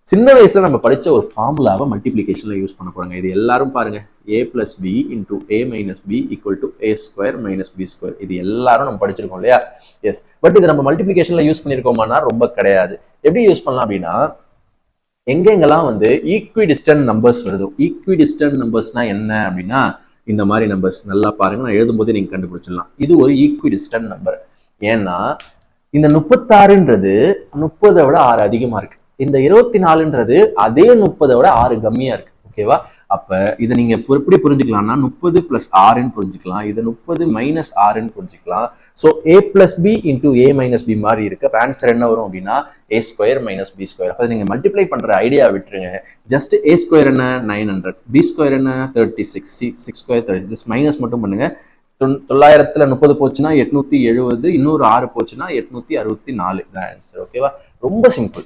சின்ன வயசுல நம்ம படிச்ச ஒரு ஃபார்முலாவை மல்டிப்ளிகேஷன்ல யூஸ் பண்ண போறாங்க. இது எல்லாரும் பாருங்க, a plus b into a minus b equal to a square minus b square. இது எல்லாரும் நம்ம படிச்சிருக்கோம் இல்லையா? எஸ். பட் இது நம்ம மல்டிப்ளிகேஷன்ல யூஸ் பண்ணிருக்கோமானா ரொம்ப கிடையாது. எப்படி யூஸ் பண்ணலாம் அப்படின்னா, எங்கெங்கெல்லாம் வந்து ஈக்விடிஸ்டன்ட் நம்பர்ஸ் வருதோ, ஈக்விடிஸ்டன்ட் நம்பர்ஸ்னா என்ன அப்படின்னா இந்த மாதிரி நம்பர்ஸ் நல்லா பாருங்க, நான் எழுதும்போது நீங்க கண்டுபிடிச்சிடலாம். இது ஒரு ஈக்விடிஸ்டன்ட் நம்பர். ஏன்னா இந்த 36ன்றது 30 விட 6 அதிகமா இருக்கு. இந்த 24ன்றது அதே 30 விட 6 கம்மியா இருக்கு. ஓகேவா? அப்ப இதை நீங்க எப்படி புரிஞ்சுக்கலாம்னா 30 பிளஸ் 6ன்னு புரிஞ்சுக்கலாம், இது 30 மைனஸ் 6ன்னு புரிஞ்சுக்கலாம். So a plus B into a minus B மாதிரி இருக்கு. அப்ப ஆன்சர் என்ன வரும் அப்படின்னா a square minus B square. அப்ப நீங்க மல்டிப்ளை பண்ற ஐடியா விட்டுருங்க. ஜஸ்ட் a ஸ்கொயர் என்ன 900, b ஸ்கொயர் என்ன 36, c ஸ்கொயர் 30. ஜஸ்ட் மைனஸ் மட்டும் பண்ணுங்க. 900ல 30 போச்சுன்னா 870, இன்னொரு 6 போச்சுன்னா 864 ஆன்சர். ஓகேவா? ரொம்ப சிம்பிள்.